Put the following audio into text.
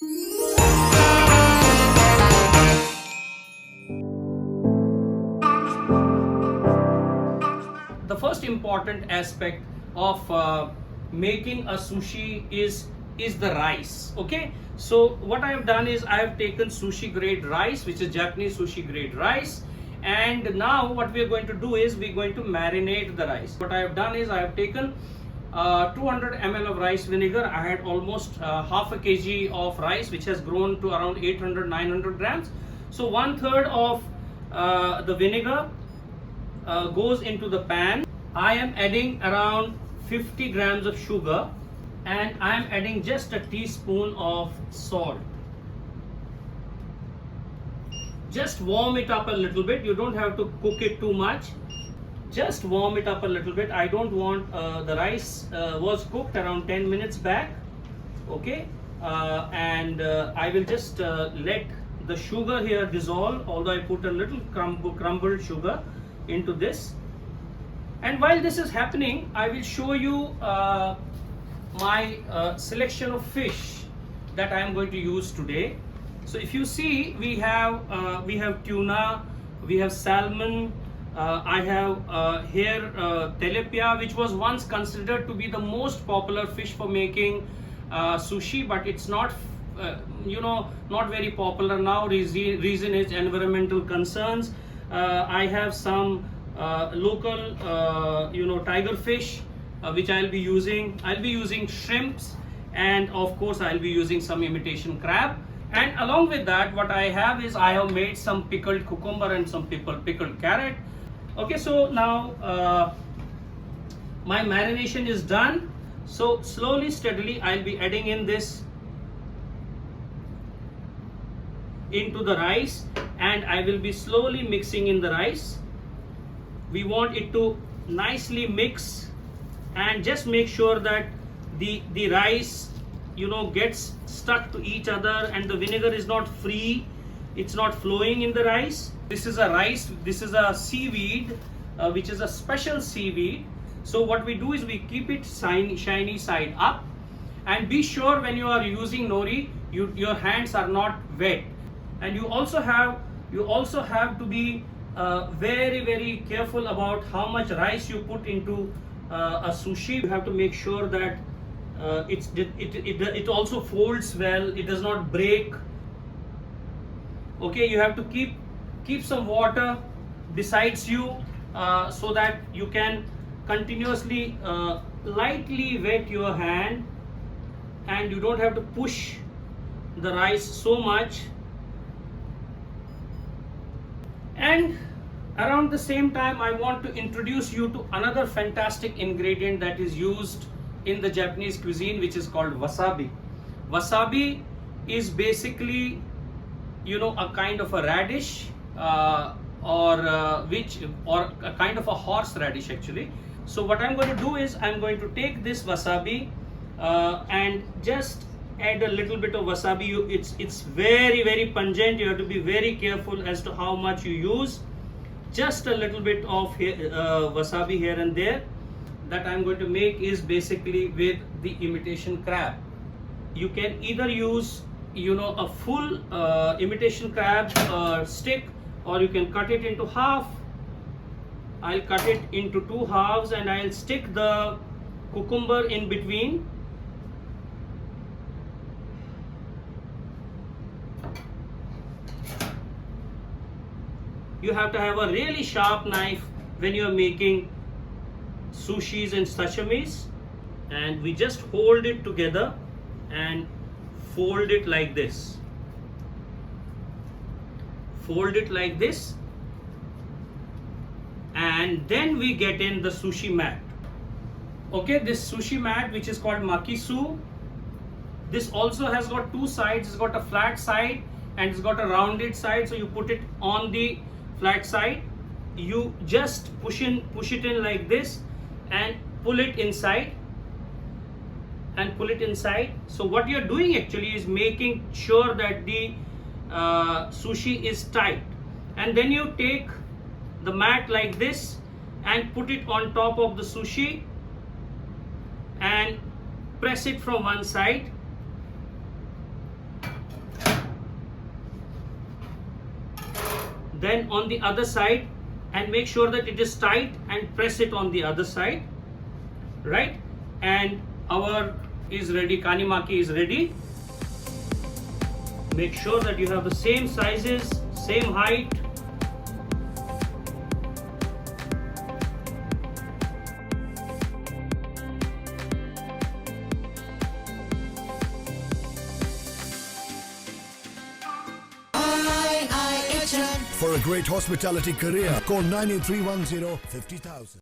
The first important aspect of making a sushi is the rice. Okay, so what I have done is I have taken sushi grade rice, which is Japanese sushi grade rice, and now what we are going to do is we're going to marinate the rice. What I have done is I have taken 200 ml of rice vinegar. I had almost half a kg of rice, which has grown to around 800-900 grams. So 1/3 of the vinegar goes into the pan. I am adding around 50 grams of sugar, and I am adding just a teaspoon of salt. Just warm it up a little bit. You don't have to cook it too much. Just warm it up a little bit. I don't want the rice was cooked around 10 minutes back. Okay, and I will just let the sugar here dissolve, although I put a little crumbled sugar into this. And while this is happening, I will show you my selection of fish that I am going to use today. So if you see, we have tuna, we have salmon, I have here tilapia, which was once considered to be the most popular fish for making sushi, but it's not not very popular now. Reason is environmental concerns. I have some local tiger fish which I'll be using. I'll be using shrimps, and of course I'll be using some imitation crab. And along with that, what I have is I have made some pickled cucumber and some pickled carrot. Okay, so now my marination is done. So slowly, steadily, I'll be adding in this into the rice, and I will be slowly mixing in the rice. We want it to nicely mix, and just make sure that the rice gets stuck to each other, and the vinegar is not free, it's not flowing in the rice. This is a seaweed which is a special seaweed. So what we do is we keep it shiny side up, and be sure when you are using nori, your hands are not wet. And you also have to be very careful about how much rice you put into a sushi. You have to make sure that it also folds well, it does not break. Okay, you have to keep some water besides you so that you can continuously lightly wet your hand, and you don't have to push the rice so much. And around the same time, I want to introduce you to another fantastic ingredient that is used in the Japanese cuisine, which is called wasabi. Wasabi is basically a kind of a radish or a kind of a horseradish actually. So what I'm going to do is I'm going to take this wasabi and just add a little bit of wasabi. It's very pungent. You have to be very careful as to how much you use. Just a little bit of wasabi here and there. That I'm going to make is basically with the imitation crab. You can either use a full imitation crab stick, or you can cut it into half. I'll cut it into 2 halves, and I'll stick the cucumber in between. You have to have a really sharp knife when you're making sushis and sashimis, and we just hold it together and fold it like this. Fold it like this, and then we get in the sushi mat. Okay, this sushi mat, which is called makisu, this also has got 2 sides. It's got a flat side and it's got a rounded side. So you put it on the flat side, you just push it in like this and pull it inside, and pull it inside. So what you're doing actually is making sure that the sushi is tight, and then you take the mat like this and put it on top of the sushi and press it from one side, then on the other side, and make sure that it is tight and press it on the other side, right? And our is ready, Kani Maki is ready. Make sure that you have the same sizes, same height. For a great hospitality career, call 9310 50,000.